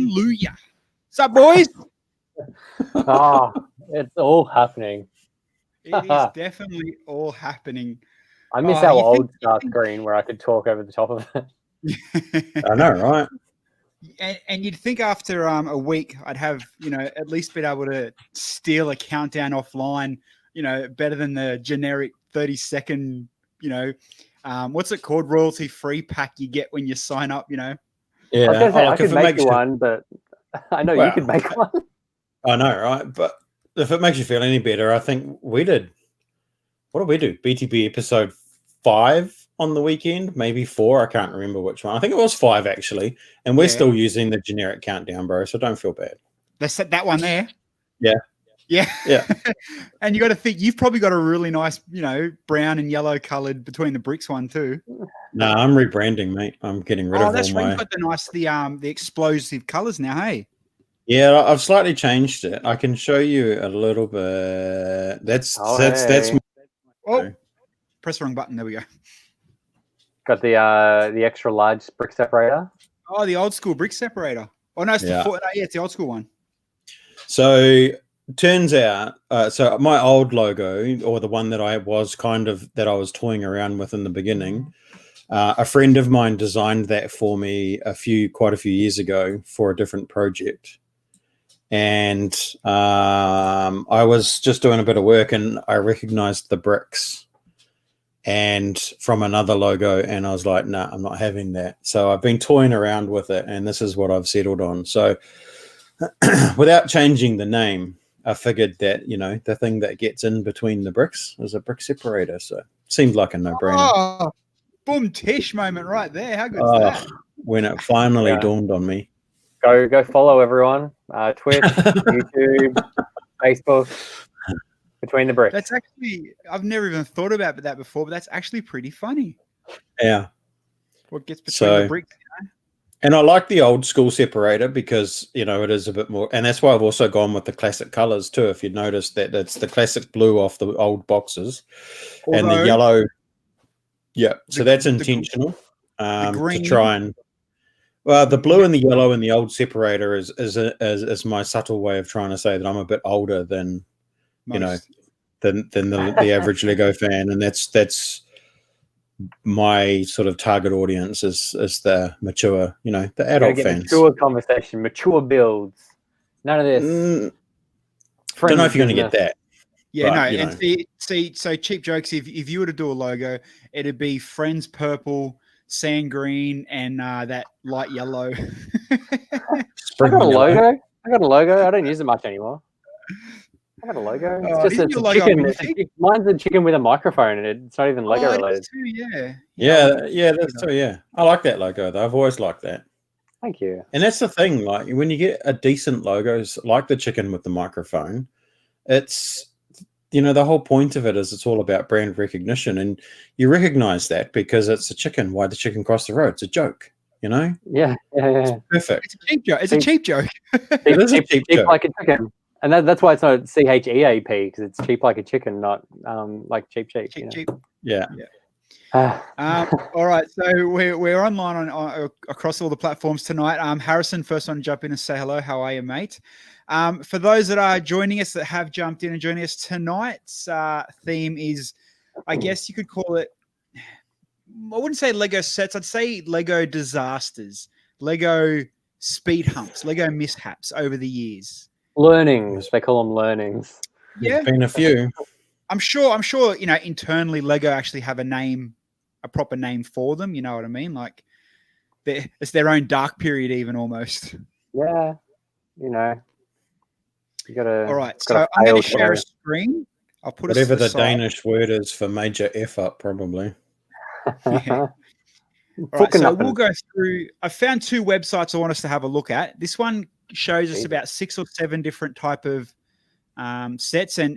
Looyah. What's up, boys? It's all happening. It is definitely all happening. I miss our old start screen where I could talk over the top of it. I know, right? And you'd think after a week, I'd have, at least been able to steal a countdown offline, better than the generic 30-second, what's it called? Royalty-free pack you get when you sign up, Yeah. I could make you one, but I know you could make one. I know, right? But if it makes you feel any better, I think we did. What did we do? BTB episode 5 on the weekend, maybe 4. I can't remember which one. I think it was 5 actually, and we're still using the generic countdown, bro. So don't feel bad. That's that one there. Yeah. And you got to think you've probably got a really nice, brown and yellow coloured between the bricks one too. No, I'm rebranding, mate. I'm getting rid of all my. Oh, that's right. You've got the explosive colours now, hey. Yeah, I've slightly changed it. I can show you a little bit. That's. Oh, press the wrong button. There we go. Got the extra large brick separator. Oh, the old school brick separator. Oh no, it's it's the old school one. So turns out, so my old logo, or the one that I was toying around with in the beginning, a friend of mine designed that for me quite a few years ago for a different project. And I was just doing a bit of work and I recognized the bricks and from another logo, and I was like, nah, I'm not having that. So I've been toying around with it, and this is what I've settled on. So without changing the name, I figured that, the thing that gets in between the bricks is a brick separator. So it seemed like a no-brainer. Oh, boom tish moment right there. How good is that? When it finally dawned on me. Go follow everyone. Twitch, YouTube, Facebook. Between the bricks. That's actually, I've never even thought about that before, but that's actually pretty funny. Yeah. What gets between the bricks? And I like the old school separator because, it is a bit more, and that's why I've also gone with the classic colors too. If you notice that it's the classic blue off the old boxes and the yellow. Yeah. So that's intentional to try and, the blue and the yellow and the old separator is my subtle way of trying to say that I'm a bit older than, than the average Lego fan, and that's my sort of target audience is the mature, the adult fans. Mature conversation, mature builds. None of this. Don't know if you're going to get that. Yeah, but, and see, so cheap jokes. If you were to do a logo, it'd be Friends purple, sand green, and that light yellow. I got a logo. I don't use it much anymore. I got a logo. It's just a chicken. Mine's a chicken with a microphone, and it's not even Lego related. Yeah, that's true. Yeah, I like that logo though. I've always liked that. Thank you. And that's the thing. Like when you get a decent logos like the chicken with the microphone, it's the whole point of it is it's all about brand recognition, and you recognize that because it's a chicken. Why the chicken crossed the road? It's a joke. Yeah. It's perfect. It's a cheap joke. It's a cheap joke. It is a cheap joke. Like a chicken. And that's why it's not CHEAP, because it's cheap like a chicken, not like cheap. Cheap. Yeah. All right, so we're online on across all the platforms tonight. Harrison, first one to jump in and say hello. How are you, mate? For those that are joining us, that have jumped in and joining us, tonight's theme is, I guess you could call it, I wouldn't say Lego sets, I'd say Lego disasters, Lego speed humps, Lego mishaps over the years. Learnings, they call them learnings. Yeah, there's been a few. I'm sure. Internally, Lego actually have a proper name for them. You know what I mean? Like, it's their own dark period, even almost. Yeah, you gotta. All right, so I'm going to share a screen. I'll put whatever the Danish word is for major F up, probably. Yeah. All right, so we'll go through. I found 2 websites I want us to have a look at. This one shows us about 6 or 7 different type of sets, and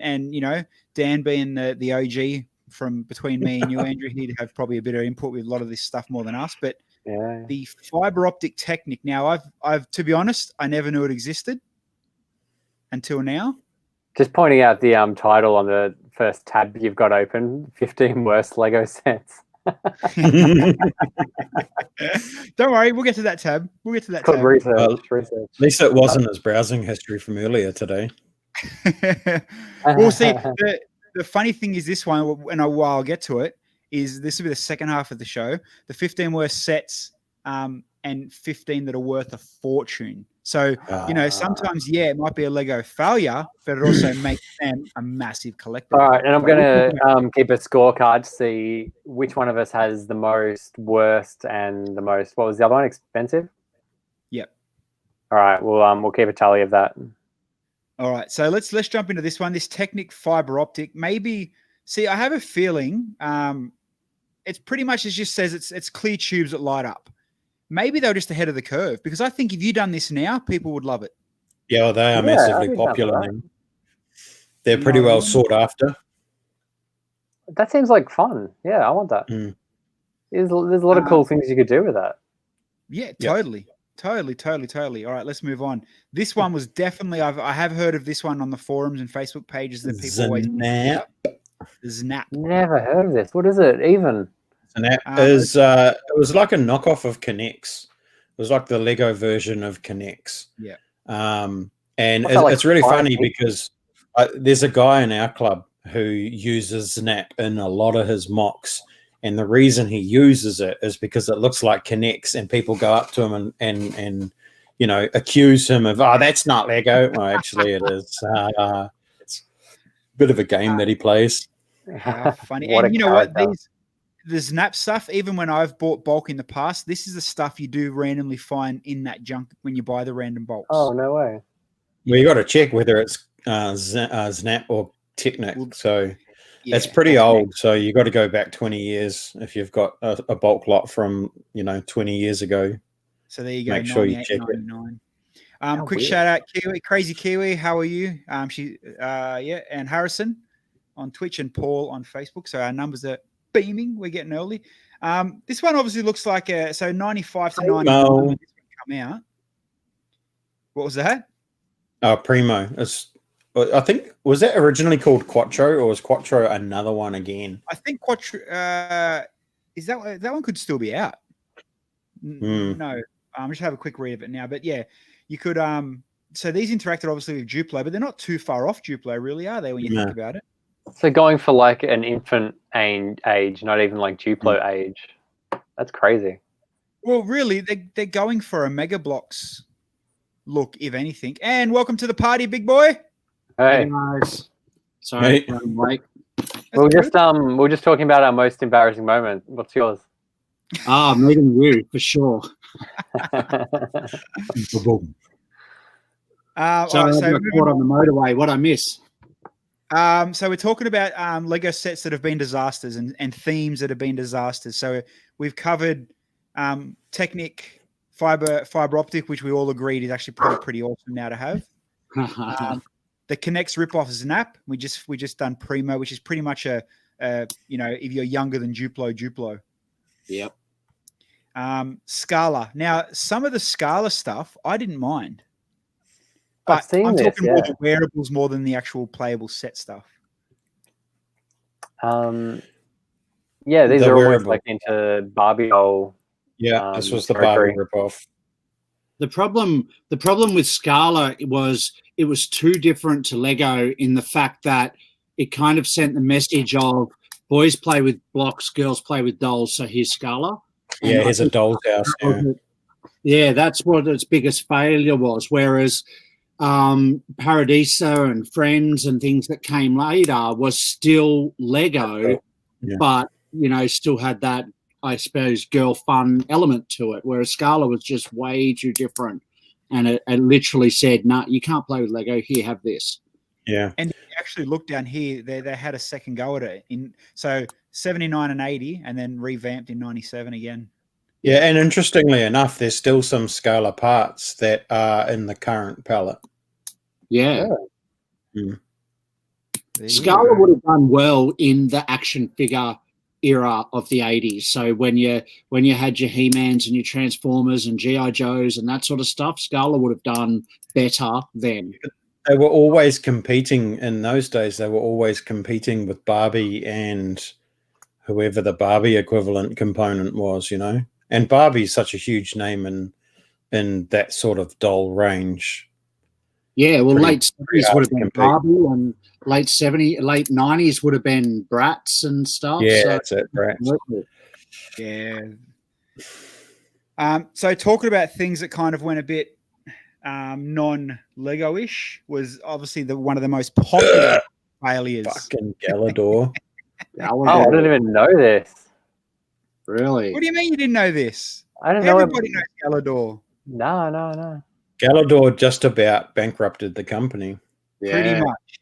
Dan being the OG from between me and you, Andrew, he'd have probably a bit of input with a lot of this stuff more than us. But the fiber optic Technic. Now, I've to be honest, I never knew it existed until now. Just pointing out the title on the first tab you've got open: 15 worst Lego sets. Don't worry, we'll get to that tab. We'll get to that tab. Research. At least it wasn't his browsing history from earlier today. Well, see, the funny thing is this one, and I'll get to it, is this will be the second half of the show. The 15 worst sets and 15 that are worth a fortune. So, sometimes, it might be a Lego failure, but it also makes them a massive collector. All right, and I'm going to keep a scorecard to see which one of us has the most worst and the most, what was the other one, expensive? Yep. All right, we'll keep a tally of that. All right, so let's jump into this one. This Technic fiber optic. Maybe, see, I have a feeling it's pretty much, it just says it's clear tubes that light up. Maybe they're just ahead of the curve, because I think if you done this now, people would love it. Yeah, well, they are massively popular now. They're pretty well sought after. That seems like fun. Yeah, I want that. There's a lot of cool things you could do with that. Yeah, totally. Totally. All right, let's move on. This one was definitely, I have heard of this one on the forums and Facebook pages that people always... Snap. Never heard of this. What is it even? Snap is, it was like a knockoff of Connects. It was like the Lego version of Connects. Yeah. And it's really funny because there's a guy in our club who uses Snap in a lot of his mocks. And the reason he uses it is because it looks like Connects, and people go up to him and accuse him of, that's not Lego. Well, actually it is. It's a bit of a game that he plays. Funny. And you know what? The Snap stuff, even when I've bought bulk in the past, this is the stuff you do randomly find in that junk when you buy the random bulks. Oh, no way. Well, you got to check whether it's Snap or Technic. So it's pretty old. So you got to go back 20 years if you've got a bulk lot from 20 years ago. So there you go. Make sure you check it. Quick shout out, Kiwi, Crazy Kiwi. How are you? And Harrison on Twitch and Paul on Facebook. So our numbers are beaming. We're getting early. This one obviously looks like 95 to 99 come out. What was that? Primo. I think, was that originally called Quattro, or was Quattro another one again? I think Quattro is that one could still be out. No, just have a quick read of it now. But yeah, you could so these interacted obviously with Duplo, but they're not too far off Duplo, really, are they, when you think about it? So going for like an infant age, not even like Duplo age. That's crazy. Well, really, they're going for a Mega Bloks look, if anything. And welcome to the party, big boy. Hey, nice. Sorry, Mike. We're just talking about our most embarrassing moment. What's yours? Meeting you for sure. So I got caught on the motorway. What I miss? So we're talking about Lego sets that have been disasters and themes that have been disasters. So we've covered Technic fiber optic, which we all agreed is actually probably pretty awesome now to have. The Connects ripoff Snap. We just done Primo, which is pretty much a if you're younger than Duplo. Yep. Scala. Now, some of the Scala stuff I didn't mind. But I'm talking more the wearables more than the actual playable set stuff. These are always like into Barbie hole. Yeah, this was the Barbie ripoff. The problem with Scala was it was too different to Lego in the fact that it kind of sent the message of boys play with blocks, girls play with dolls. So here's Scala. Yeah, here's a doll's house. Yeah, that's what its biggest failure was. Whereas Paradisa and Friends and things that came later was still Lego, but still had that, I suppose, girl fun element to it. Whereas Scala was just way too different, and it literally said, "No, you can't play with Lego. Here, have this." Yeah, and if you actually look down here, they had a second go at it in 79 and 80, and then revamped in 97 again. Yeah, and interestingly enough, there's still some Scala parts that are in the current palette. Yeah. Scala would have done well in the action figure era of the 80s. So when you had your He-Mans and your Transformers and G.I. Joes and that sort of stuff, Scala would have done better then. They were always competing in those days. They were always competing with Barbie and whoever the Barbie equivalent component was, And Barbie's such a huge name in that sort of doll range. Yeah, well, late 70s would have been Barbie, and late 90s would have been Bratz and stuff. Yeah, that's it, Bratz. Yeah. So talking about things that kind of went a bit non-Lego-ish was obviously one of the most popular failures. Fucking Galador. I didn't even know this. Really? What do you mean you didn't know this? I didn't know. Everybody knows Galador. No. Galador just about bankrupted the company. Pretty much.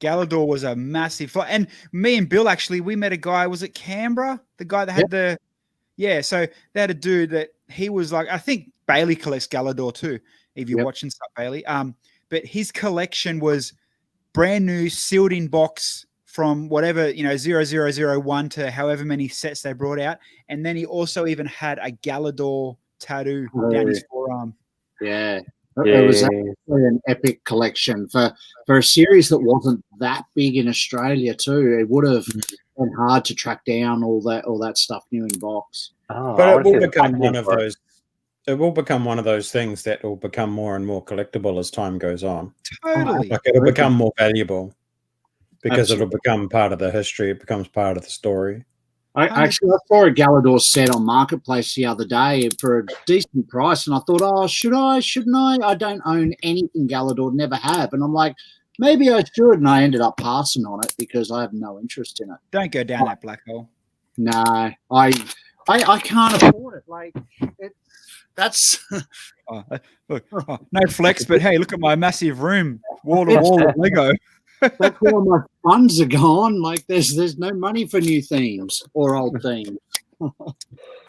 Galador was a massive fly. And me and Bill, actually, we met a guy, was it Canberra? The guy that had so they had a dude that he was like, I think Bailey collects Galador too, if you're watching stuff, Bailey. But his collection was brand new, sealed in box from whatever, 0001 to however many sets they brought out. And then he also even had a Galador tattoo down his forearm. Yeah. It was actually an epic collection for a series that wasn't that big in Australia too. It would have been hard to track down all that stuff new in box. But it will become one of those. It will become one of those things that will become more and more collectible as time goes on. Totally. Like it'll become more valuable because it'll become part of the history. It becomes part of the story. I saw a Galador set on Marketplace the other day for a decent price, and I thought, should I? Shouldn't I? I don't own anything Galador, never have. And I'm like, maybe I should, and I ended up passing on it because I have no interest in it. Don't go down that black hole. No, I can't afford it. Like, that's... no flex, but hey, look at my massive room, wall to wall of Lego. That's where my funds are gone. Like there's no money for new themes or old themes.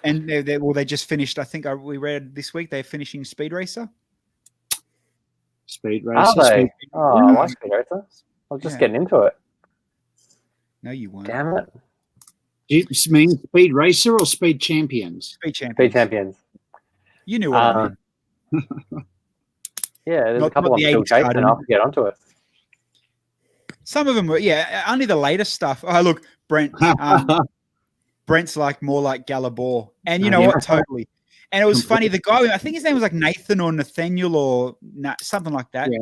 And they just finished. I think we read this week they're finishing Speed Racer. Speed Racer. Are they? I like Speed Racer. I was just getting into it. No, you weren't. Damn it. Do you mean Speed Racer or Speed Champions? Speed Champions. Speed Champions. You knew what I meant. Yeah, there's a couple of them still chasing, and I'll get onto it. Some of them were, only the latest stuff. Oh, look, Brent. Brent's more like Galabor. And you know what? Totally. And it was funny. The guy, I think his name was like Nathan or Nathaniel or something like that. Yeah.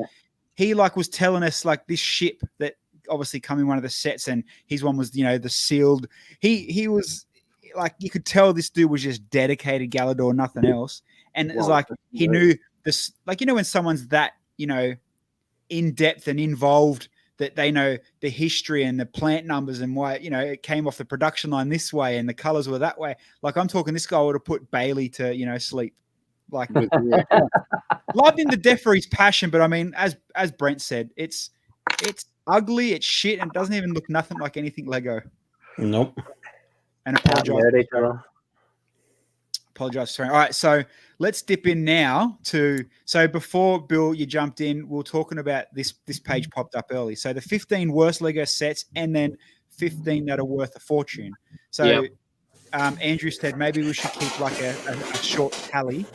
He was telling us this ship that obviously come in one of the sets, and his one was, the sealed. He was you could tell this dude was just dedicated Galador, nothing else. And it was he knew this, when someone's that, in depth and involved, that they know the history and the plant numbers and why, it came off the production line this way and the colors were that way. I'm talking, this guy would have put Bailey to, sleep. Loved him to death for his passion. But I mean, as Brent said, it's ugly, it's shit, and doesn't even look nothing like anything Lego. Nope. And apologize for all right, so let's dip in now so before Bill you jumped in, we were talking about this page popped up early. So the 15 worst Lego sets and then 15 that are worth a fortune. So Andrew said maybe we should keep a short tally.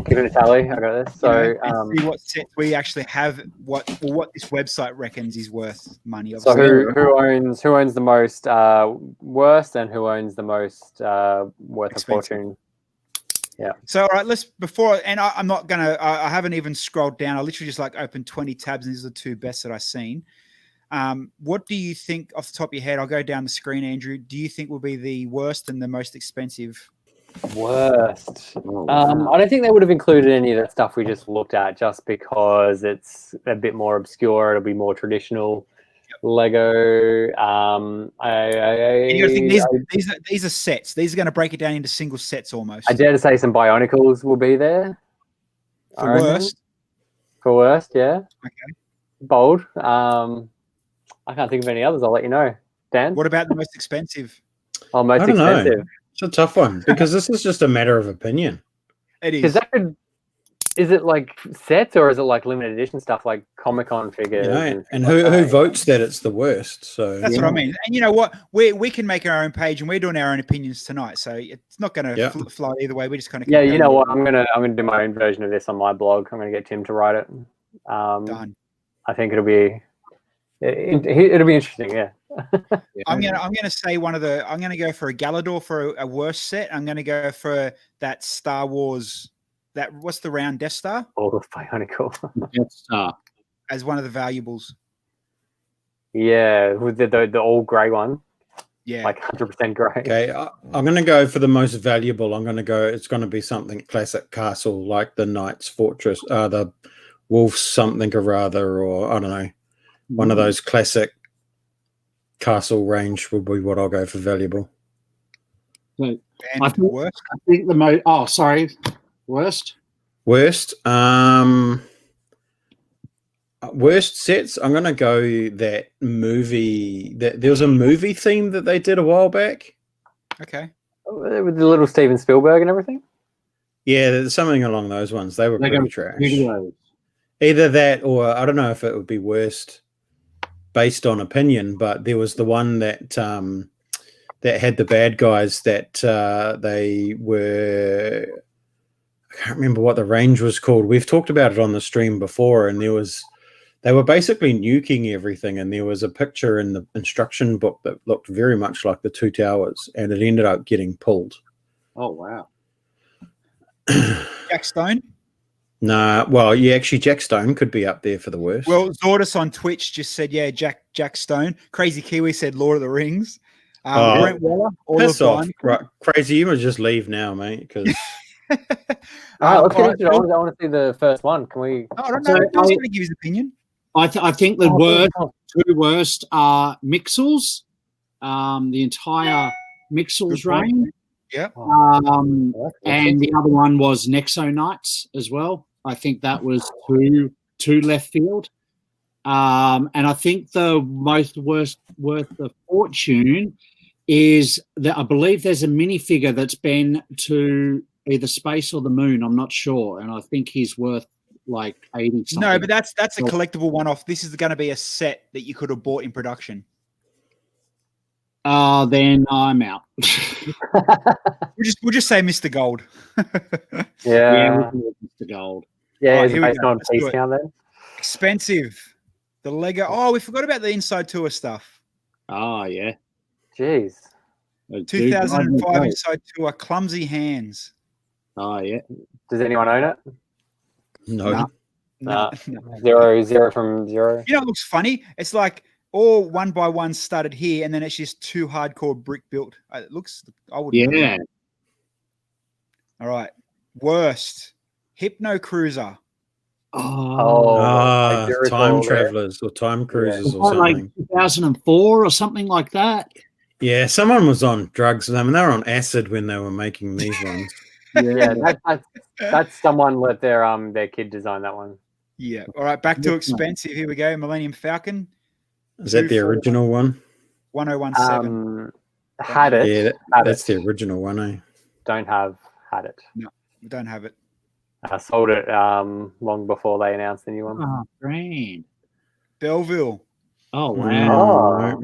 Keep it a tally. I got this. So see what sets we actually have, what this website reckons is worth money. Obviously. So who owns the most worst, and who owns the most worth expensive. A fortune? Yeah. So all right, I'm not gonna. I haven't even scrolled down. I literally just opened 20 tabs, and these are the two best that I've seen. What do you think off the top of your head? I'll go down the screen, Andrew. Do you think will be the worst and the most expensive? Worst. I don't think they would have included any of that stuff we just looked at, just because it's a bit more obscure. It'll be more traditional. Lego. You gotta think these are sets. These are going to break it down into single sets almost. I dare to say some Bionicles will be there. For worst. For worst, yeah. Okay. Bold. I can't think of any others. I'll let you know. Dan? What about the most expensive? Oh, most expensive. Know. It's a tough one because this is just a matter of opinion. It is. Is it sets, or is it limited edition stuff like Comic-Con figures? And who votes that it's the worst? So that's what I mean. And you know what? We can make our own page, and we're doing our own opinions tonight. So it's not going to fly either way. We're just kind of you know what? I'm gonna do my own version of this on my blog. I'm gonna get Tim to write it. Done. I think it'll be It'll be interesting. Yeah. I'm gonna say I'm gonna go for a Galador for a worse set. I'm gonna go for that Star Wars. What's the round Death Star? Oh, Bionicle. Death Star as one of the valuables. Yeah, with the all grey one. Yeah, like 100% grey. Okay, I'm going to go for the most valuable. It's going to be something classic castle, like the Knight's Fortress, the Wolf's something or other, or I don't know, one of those classic castle range will be what I'll go for valuable. So, I think the most. Oh, sorry, worst. Worst sets. I'm gonna go that movie. There was a movie theme that they did a while back. Okay. With the little Steven Spielberg and everything. Yeah, there's something along those ones. They were pretty trash. Either that, or I don't know if it would be worst based on opinion. But there was the one that that had the bad guys that they were. I can't remember what the range was called. We've talked about it on the stream before, and they were basically nuking everything, and there was a picture in the instruction book that looked very much like the Two Towers, and it ended up getting pulled. Oh, wow. Jack Stone? Nah, well, yeah, actually, Jack Stone could be up there for the worst. Well, Zordis on Twitch just said, yeah, Jack Stone. Crazy Kiwi said Lord of the Rings. Brent Waller. Piss off. Right. Crazy, you must just leave now, mate, because... let's get into it. I want to see the first one. Can we? I don't know. Don's going to give his opinion. I think the two worst are Mixels, the entire Mixels range. Yeah. And the other one was Nexo Knights as well. I think that was too left field. And I think the most worth of fortune is that I believe there's a minifigure that's been to either space or the moon. I'm not sure, and I think he's worth like 80 something. No, but that's a collectible one-off. This is going to be a set that you could have bought in production. Then I'm out. We'll just say Mr. Gold. Yeah, Mr. Gold. Yeah, right, based on piece count then. Expensive. The Lego. Oh, we forgot about the Inside Tour stuff. Oh yeah. Jeez. 2005 Inside Tour. Clumsy Hands. Oh yeah. Does anyone own it? No. Zero from zero. You know, it looks funny. It's like all one by one started here, and then it's just two hardcore brick built. It looks. I would. Yeah. All right. Worst. Hypno Cruiser. Time travelers or time cruisers or something. Like 2004 or something like that. Yeah, someone was on drugs. I mean, they were on acid when they were making these ones. That's someone let their kid design that one. Yeah. All right, back to expensive. Here we go. Millennium Falcon. Is that the original one? 1017. Had it. Yeah, that's the original one, eh? Had it. No, we don't have it. I sold it long before they announced the new one. Oh, great. Belleville. Oh, wow.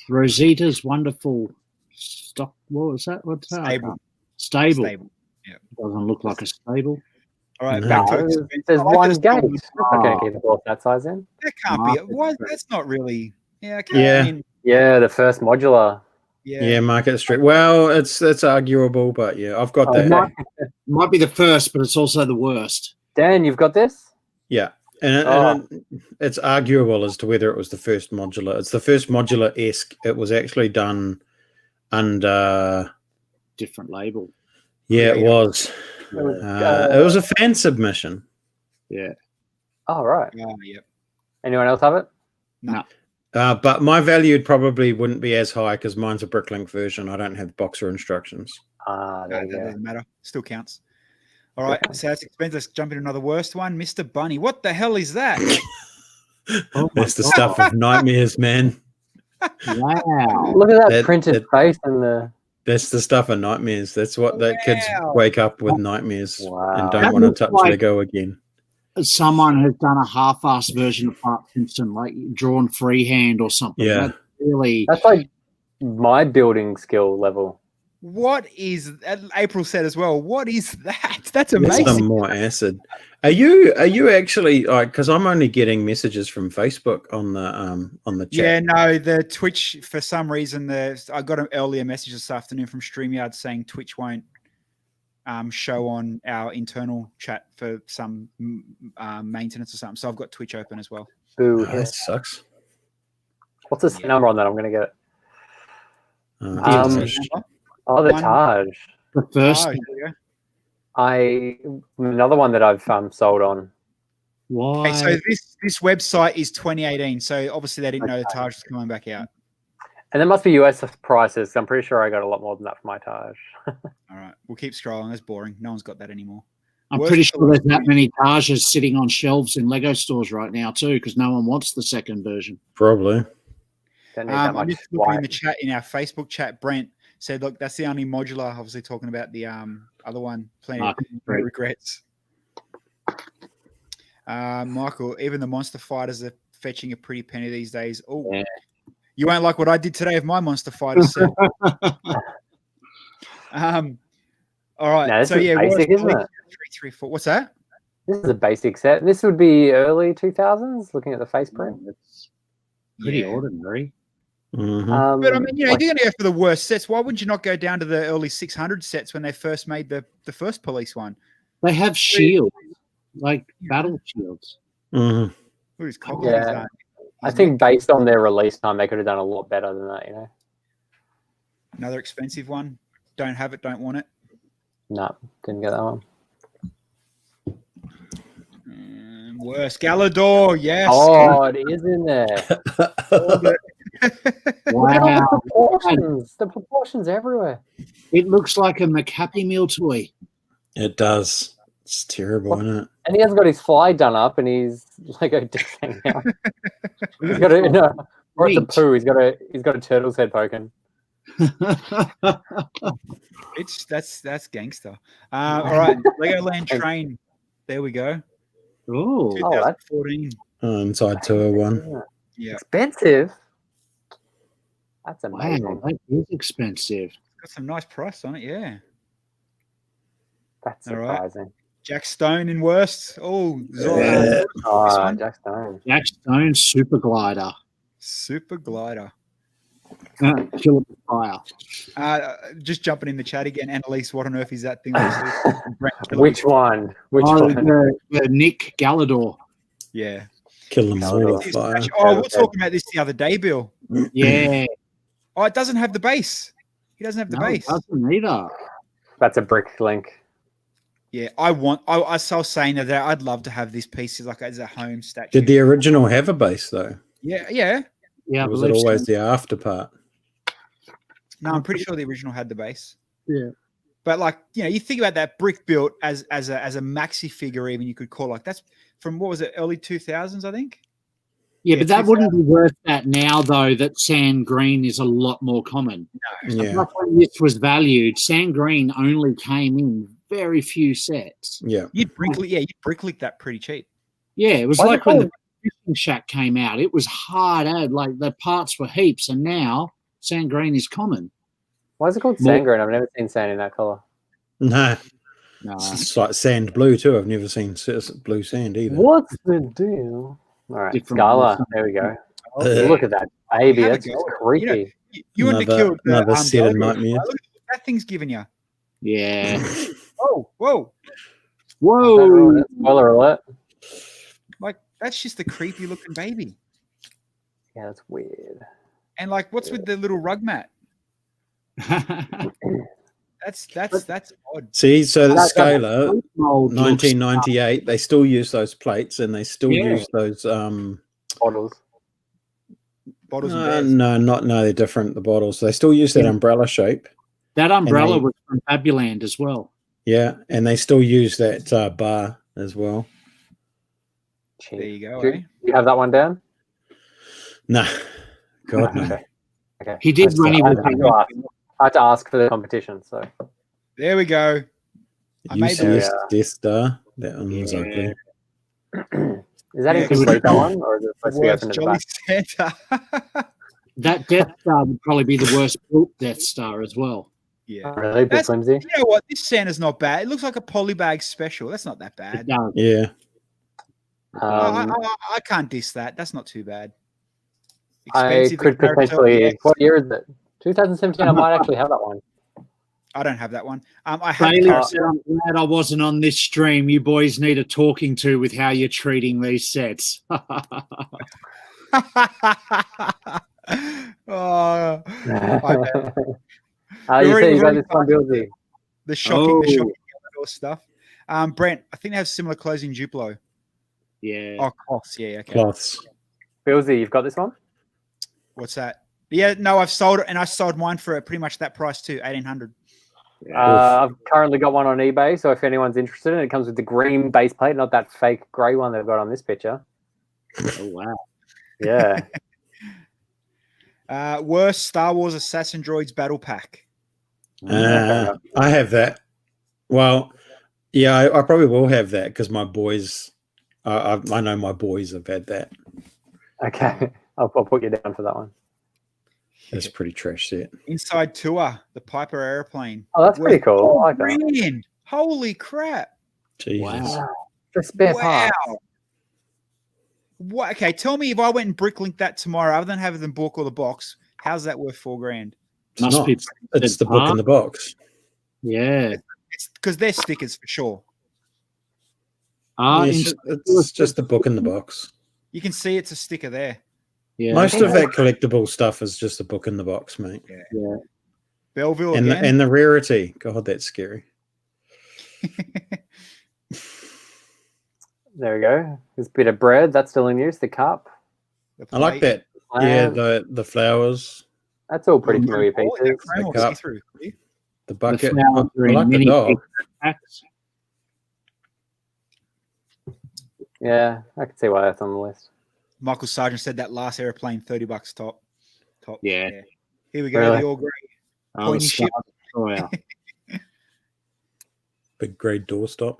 Rosita's wonderful stock. What was that? What's that? Stable. Yeah. Doesn't look like a stable. All right, back to there's one gate. That's not going to keep the ball that size in. That can't be. Why? That's not really. Yeah. Yeah, the first modular. Yeah, Market Street. Well, it's arguable, but yeah, I've got that. Might be the first, but it's also the worst. Dan, you've got this? Yeah, and it's arguable as to whether it was the first modular. It's the first modular-esque. It was actually done under different label. Yeah, it was. It was a fan submission. Yeah. Oh, right. Oh, yep. Anyone else have it? No. But my value probably wouldn't be as high because mine's a Bricklink version. I don't have boxer instructions. That doesn't matter. Still counts. All right. So that's expensive. Let's jump into another worst one. Mr. Bunny. What the hell is that? That's the stuff of nightmares, man. Wow. Look at that printed face and the... That's the stuff of nightmares. That's what that kids wake up with nightmares and don't That want to touch like Lego again. Someone has done a half-assed version of Bart Simpson, like drawn freehand or something. Yeah. That's like my building skill level. What is April said as well? What is that? That's amazing. Some more acid. Are you actually like? Because I'm only getting messages from Facebook on the chat. Yeah, no, the Twitch for some reason I got an earlier message this afternoon from StreamYard saying Twitch won't show on our internal chat for some maintenance or something. So I've got Twitch open as well. Ooh, that sucks. What's the number on that? I'm gonna get it. The Taj. The first. Another one that I've sold on. Why? Okay, so this website is 2018. So obviously they didn't know the Taj was coming back out. And there must be US prices. I'm pretty sure I got a lot more than that for my Taj. All right, we'll keep scrolling. That's boring. No one's got that anymore. I'm pretty sure there's that many Tajas sitting on shelves in Lego stores right now too, because no one wants the second version. Probably. I'm just looking in the chat in our Facebook chat. Brent said, "Look, that's the only modular." Obviously, talking about the other one. Plenty of regrets. Michael, even the monster fighters are fetching a pretty penny these days. Oh, yeah. You won't like what I did today of my monster fighters set. All right. No, so yeah, basic, isn't it? 3, 3, 4. What's that? This is a basic set. This would be early 2000s. Looking at the face print, it's pretty ordinary. Mm-hmm. But I mean, you're going to go for the worst sets. Why would you not go down to the early 600 sets when they first made the first police one? They have shields, like battle shields. Mm-hmm. Yeah, I think based on their release time, they could have done a lot better than that. Another expensive one. Don't have it. Don't want it. No, didn't get that one. Worse. Galador, yes. Oh, it is in there. Wow. The proportions everywhere. It looks like a Happy Meal toy. It does. It's terrible, isn't it? And he hasn't got his fly done up, and he's Lego dick hanging out. He's got a or it's a poo. He's got a turtle's head poking. That's gangster. All right, Legoland Train. There we go. Oh, 2014. Inside Tour 1. Yeah. Expensive. That's amazing. Wow, that is expensive. Got some nice price on it, yeah. That's surprising. Right. Jack Stone in worst. Oh, yeah. Jack Stone. Jack Stone Super Glider. Super Glider. Kill it with fire. Just jumping in the chat again. Annalise, what on earth is that thing? Which one? The Nick Galador. Yeah. Kill them all with fire. Oh, we were talking about this the other day, Bill. Yeah. Oh, it doesn't have the base. He doesn't have the base. It doesn't either. That's a brick link. Yeah, I was saying that I'd love to have this piece like as a home statue. Did the original have a base though? Yeah. Or was it always the after part? No, I'm pretty sure the original had the base. Yeah. But you think about that brick built as a maxi figure, even you could call that's from what was it, early 2000s, I think. Yeah, but that wouldn't be worth that now, though. That sand green is a lot more common. No. Yeah. When this was valued, sand green only came in very few sets. Yeah. You'd bricklick that pretty cheap. Yeah, it was like when the fishing shack came out. It was hard ad, like the parts were heaps, and now sand green is common. Why is it called sand green? I've never seen sand in that color. No. It's like sand blue too. I've never seen blue sand either. What's the deal? All right, Scala. There we go. Look at that baby. That's creepy. You want to kill another set of nightmares. Look at what that thing's giving you. Yeah. Whoa. Spoiler alert. That's just a creepy looking baby. Yeah, that's weird. And what's with the little rug mat? That's odd. See, so the Scalar, 1998, they still use those plates and they still use those bottles. No, they're different. The bottles, they still use that umbrella shape. That umbrella was from Fabuland as well. Yeah, and they still use that bar as well. There you go. Do you have that one down? No, God no. Okay. He did run it with I had to ask for the competition, so there we go. UCS Death Star. That one was ugly. Is that incomplete, that one, or is it supposed to be open at the back? Santa. That Death Star would probably be the worst built Death Star as well. Yeah. Really? Bit flimsy? You know what? This Santa's not bad. It looks like a polybag special. That's not that bad. Yeah. I can't diss that. That's not too bad. Expensive. I could potentially. Yes. What year is it? 2017. I might actually have that one. I don't have that one. I have. Bailey said, I'm glad I wasn't on this stream. You boys need a talking to with how you're treating these sets. Oh, you say you got this one, Bilsy. The shocking stuff. Brent, I think they have similar clothes in Duplo. Yeah. Oh, cloths. Yeah, okay. Cloths. Bilsy, you've got this one? What's that? Yeah, no, I've sold it, and I sold mine for pretty much that price too, 1,800. I've currently got one on eBay, so if anyone's interested, it comes with the green base plate, not that fake grey one they've got on this picture. Oh, wow. Yeah. Worst Star Wars Assassin Droids Battle Pack. I have that. Well, yeah, I probably will have that because my boys, I know my boys have had that. Okay, I'll put you down for that one. That's a pretty trash set. Inside Tour, the Piper airplane. Oh, that's pretty cool. I like that. Holy crap. Jesus. Wow. The spare parts. What? Okay, tell me if I went and bricklink that tomorrow, other than having them book or the box, how's that worth $4,000? It's the book in the box. Yeah. It's because they're stickers for sure. It's just the book in the box. You can see it's a sticker there. Yeah. Most of that collectible stuff is just a book in the box, mate. Yeah. Belleville and the rarity. God, that's scary. There we go. This bit of bread that's still in use. The cup. I like that. Yeah, the flowers. That's all pretty familiar pieces. The cup, the bucket. I like the dog. Yeah, I can see why that's on the list. Michael Sargent said that last airplane, $30 top. Yeah. Here we go. Really? The all grey. Pointy ship. Oh, yeah. Big grey doorstop.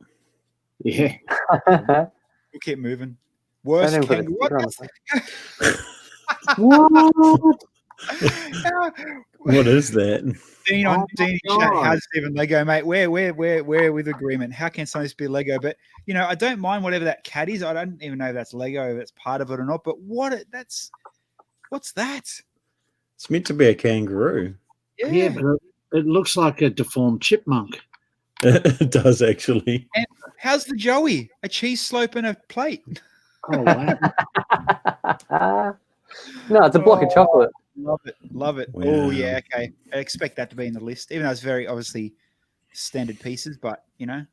Yeah. We'll keep moving. Worst kangaroo. What is that? Dean on Dean chat, how's it even Lego, mate? We're with agreement. How can something be Lego? But you know, I don't mind whatever that cat is. I don't even know if that's Lego, if that's part of it or not. But what's that? It's meant to be a kangaroo. Yeah, but it looks like a deformed chipmunk. It does actually. And how's the Joey? A cheese slope and a plate. Oh wow. No, it's a block of chocolate. Love it. Wow. Oh yeah, okay. I expect that to be in the list, even though it's very obviously standard pieces, but you know.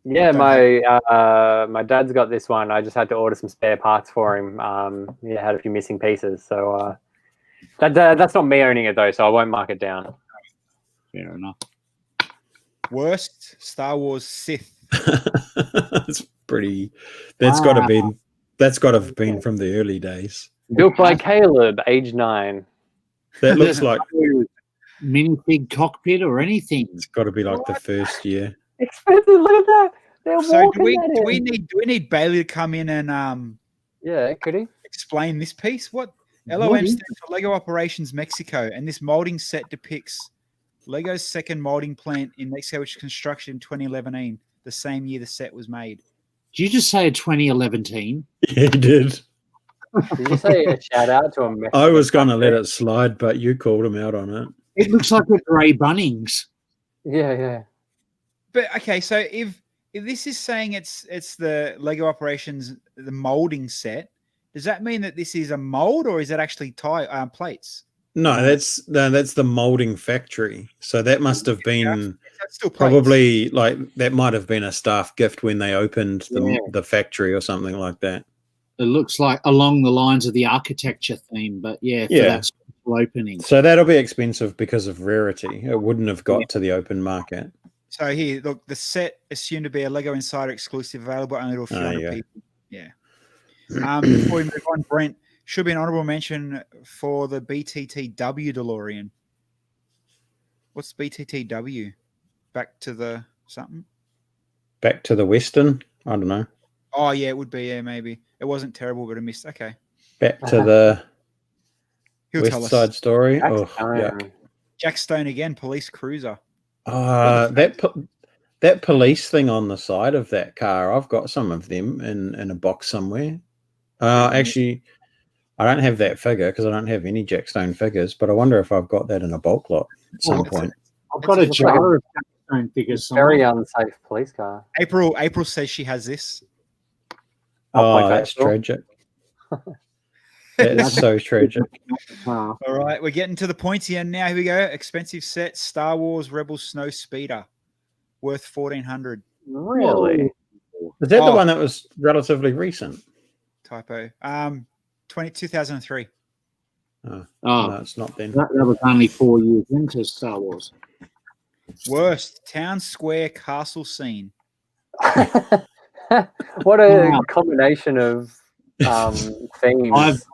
Yeah, my dad's got this one. I just had to order some spare parts for him. Yeah, had a few missing pieces, so that's not me owning it though, so I won't mark it down. Fair enough. Worst Star Wars Sith. It's pretty. That's got to have been from the early days. Built by Caleb, age 9. That looks like minifig cockpit or anything. It's got to be like the first year. Expensive. Look at that. So do we need Bailey to come in and yeah, could he explain this piece? What LOM stands for Lego Operations Mexico, and this molding set depicts Lego's second molding plant in Mexico, which was constructed in 2011, the same year the set was made. Did you just say 2011? Yeah, he did. Did you say a shout out to him? I was going to let it slide, but you called him out on it. It looks like a grey Bunnings. Yeah. But okay, so if this is saying it's the Lego Operations the molding set, does that mean that this is a mold or is it actually plates? No, that's the molding factory. So that must have been still probably like that might have been a staff gift when they opened the factory or something like that. It looks like along the lines of the architecture theme, but for that opening. So that'll be expensive because of rarity. It wouldn't have got to the open market. So here, look, the set assumed to be a Lego Insider exclusive, available only to a few hundred people. Yeah. Before we move on, Brent, should be an honorable mention for the BTTW DeLorean. What's BTTW? Back to the something? Back to the Western? I don't know. Oh, yeah, it would be. Yeah, maybe. It wasn't terrible, but I missed. Okay. Back to the He'll West tell us. Side Story. Oh, yeah. Jack Stone again, police cruiser. That police thing on the side of that car, I've got some of them in a box somewhere. Actually, I don't have that figure because I don't have any Jack Stone figures, but I wonder if I've got that in a bulk lot at some point. I've got a jar of Jack Stone figures. Very unsafe police car. April says she has this. Oh, that's tragic. That's so tragic. All right, we're getting to the pointy end now. Here we go. Expensive set, Star Wars Rebel Snow Speeder, worth $1,400. Really? Is that the one that was relatively recent? Typo. 2003. No, it's not then. That was only 4 years into Star Wars. Worst Town Square castle scene. What a combination of themes.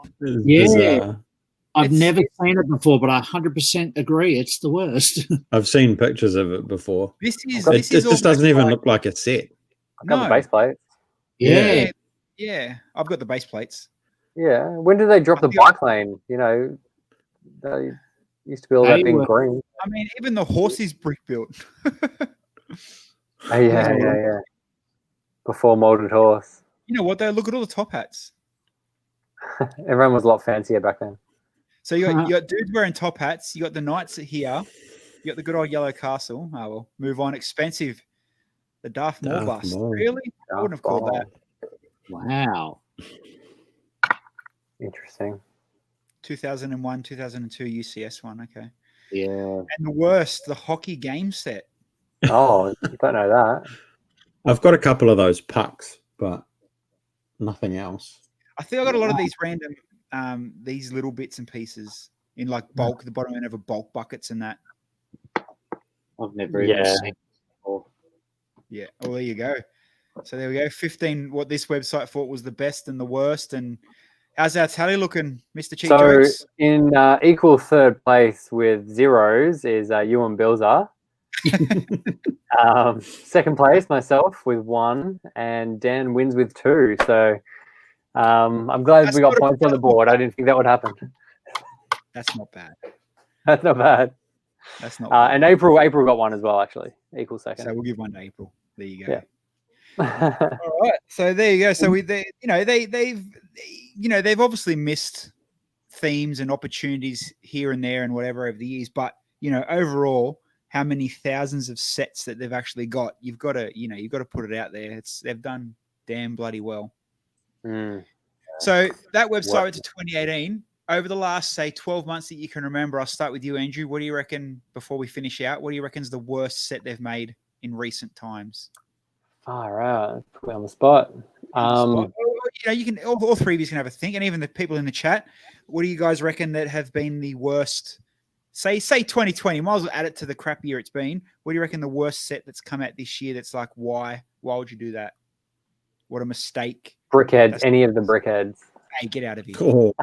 I've never seen it before, but I 100% agree. It's the worst. I've seen pictures of it before. It just doesn't even look like a set. I've got the base plates. Yeah. I've got the base plates. Yeah. When did they drop the bike lane? You know, they used to be all that being green. I mean, even the horse is brick built. Yeah. Before molded horse. You know what though? Look at all the top hats. Everyone was a lot fancier back then. So you got dudes wearing top hats. You got the knights here. You got the good old yellow castle. Oh well, move on. Expensive. The Darth Maul bust. Really? I wouldn't have called that. Wow. Interesting. 2001, 2002 UCS one. Okay. Yeah. And the worst, the hockey game set. Oh, you don't know that. I've got a couple of those pucks, but nothing else. I think I got a lot of these random, these little bits and pieces in like bulk, the bottom end of a bulk buckets and that. I've never even seen it before. Yeah. Well, there you go. So there we go. 15. What this website thought was the best and the worst. And how's our tally looking, Mr. Cheap Jokes? So in equal third place with zeros is you and Bilsy. Second place, myself with 1, and Dan wins with 2. So I'm glad we got points on the board. I didn't think that would happen. That's not bad. That's not bad. That's not bad. And April got 1 as well, actually. Equal second. So we'll give 1 to April. There you go. Yeah. All right. So there you go. So they've obviously missed themes and opportunities here and there and whatever over the years, but overall, how many thousands of sets that they've actually got? You've got to put it out there. They've done damn bloody well. So that website went to 2018. Over the last, say, 12 months that you can remember, I'll start with you, Andrew. What do you reckon, before we finish out, what do you reckon is the worst set they've made in recent times? All right. Put me on the spot. You can all three of you can have a think, and even the people in the chat. What do you guys reckon that have been the worst? Say 2020. Might as well add it to the crap year it's been. What do you reckon the worst set that's come out this year? That's like, why would you do that? What a mistake. Brickheads. Any of the brickheads. Hey, get out of here. Oh.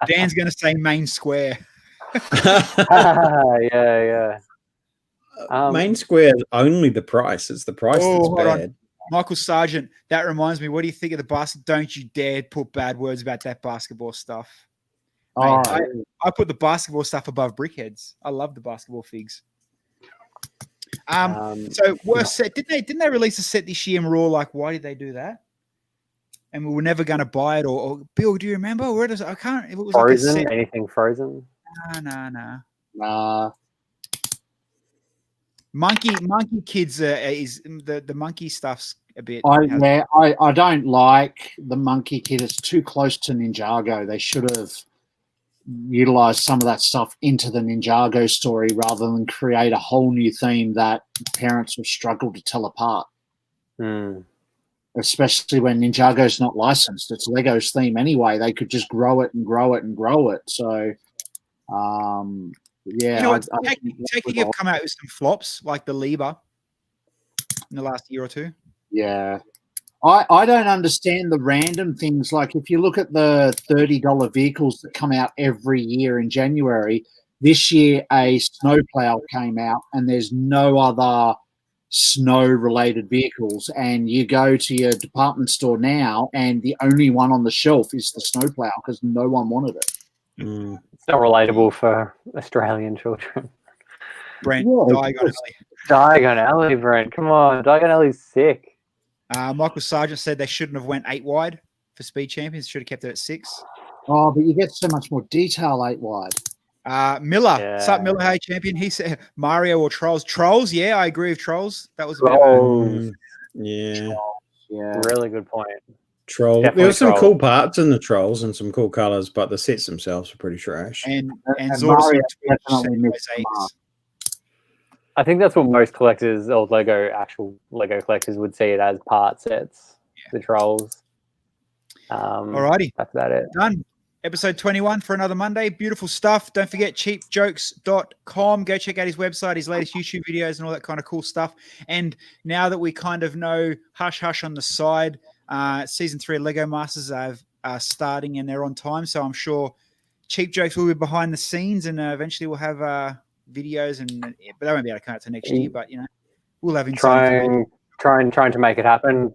Dan's going to say main square. Yeah. Main square is only the price. It's the price that's bad. Michael Sargent, that reminds me. What do you think of the basket? Don't you dare put bad words about that basketball stuff. Mate, I put the basketball stuff above brickheads. I love the basketball figs. So worst set. Didn't they release a set this year and we're all like, why did they do that? And we were never going to buy it. Or Bill, do you remember? Where does I can't? If it was Frozen, like a set. Anything Frozen? Nah. Monkey Kids is the monkey stuff's a bit. I don't like the Monkey Kid. It's too close to Ninjago. They should have utilized some of that stuff into the Ninjago story rather than create a whole new theme that parents will struggle to tell apart. Especially when Ninjago's not licensed. It's Lego's theme anyway. They could just grow it and grow it and grow it. So, yeah. Technic have come out with some flops like the Liber in the last year or two. Yeah. I don't understand the random things. Like if you look at the $30 vehicles that come out every year in January, this year a snowplow came out and there's no other snow-related vehicles. And you go to your department store now and the only one on the shelf is the snowplow because no one wanted it. It's not relatable for Australian children. Brent, Diagon Alley, Brent. Come on, Diagon Alley's sick. Michael Sargent said they shouldn't have went 8 wide for Speed Champions. Should have kept it at 6. Oh, but you get so much more detail 8 wide. Miller, Sup Miller, hey champion. He said Mario or Trolls. Trolls, yeah, I agree with Trolls. That was a bit of yeah, really good point. Troll. Definitely there were some Troll. cool parts in the Trolls and some cool colors, but the sets themselves were pretty trash. And Mario Zordon I think that's what most collectors, old actual Lego collectors, would see it as part sets. The Trolls. Alrighty, that's about it. Done. Episode 21 for another Monday. Beautiful stuff. Don't forget cheapjokes.com. Go check out his website, his latest YouTube videos, and all that kind of cool stuff. And now that we kind of know hush hush on the side, season 3 of Lego Masters are starting and they're on time. So I'm sure Cheap Jokes will be behind the scenes, and eventually we'll have videos. But they won't be able to come out to next year. But we'll have trying to make it happen.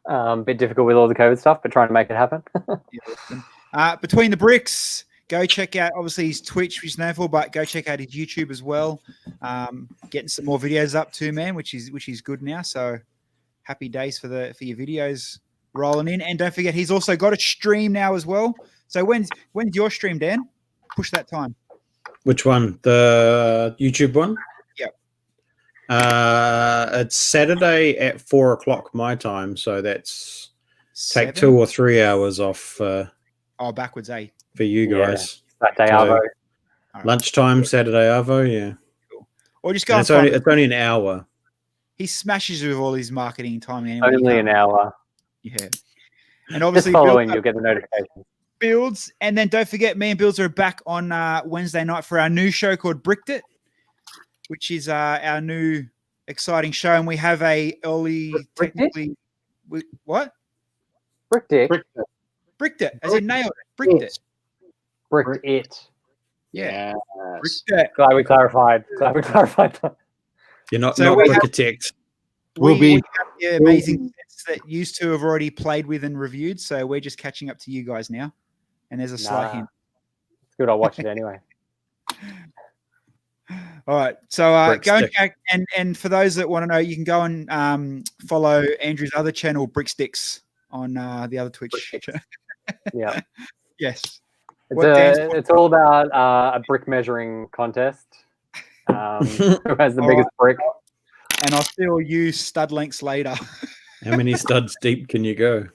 A bit difficult with all the COVID stuff, but trying to make it happen. Between the Bricks, go check out obviously his Twitch, which he's known for, but go check out his YouTube as well. Getting some more videos up too, man, which is good now. So happy days for your videos rolling in. And don't forget, he's also got a stream now as well. So when's your stream, Dan? Push that time. Which one? The YouTube one? Yep. It's Saturday at 4:00 my time, so that's 7? take 2 or 3 hours off. Backwards, eh? For you guys. That day Arvo. Lunchtime, Saturday Arvo, yeah. Cool. Or just go. It's only an hour. He smashes with all his marketing time anyway. Only an hour. Yeah. And obviously, just following, you'll get the notification. Builds, and then don't forget, me and Builds are back on Wednesday night for our new show called Bricked It, which is our new exciting show, and we have a early technically. What? Bricked It. Bricked it, as in nailed it. Bricked it. Bricked it. Yeah. Yes. Bricked it. Glad we clarified that. You're not So architect. We have the amazing sets that used to have already played with and reviewed, so we're just catching up to you guys now. And there's a slight hint. It's good. I'll watch it anyway. All right. So go and check. And for those that want to know, you can go and follow Andrew's other channel, Bricksticks, on the other Twitch. Yeah. Yes. It's all about a brick measuring contest. Who has the biggest brick? And I'll still use stud lengths later. How many studs deep can you go?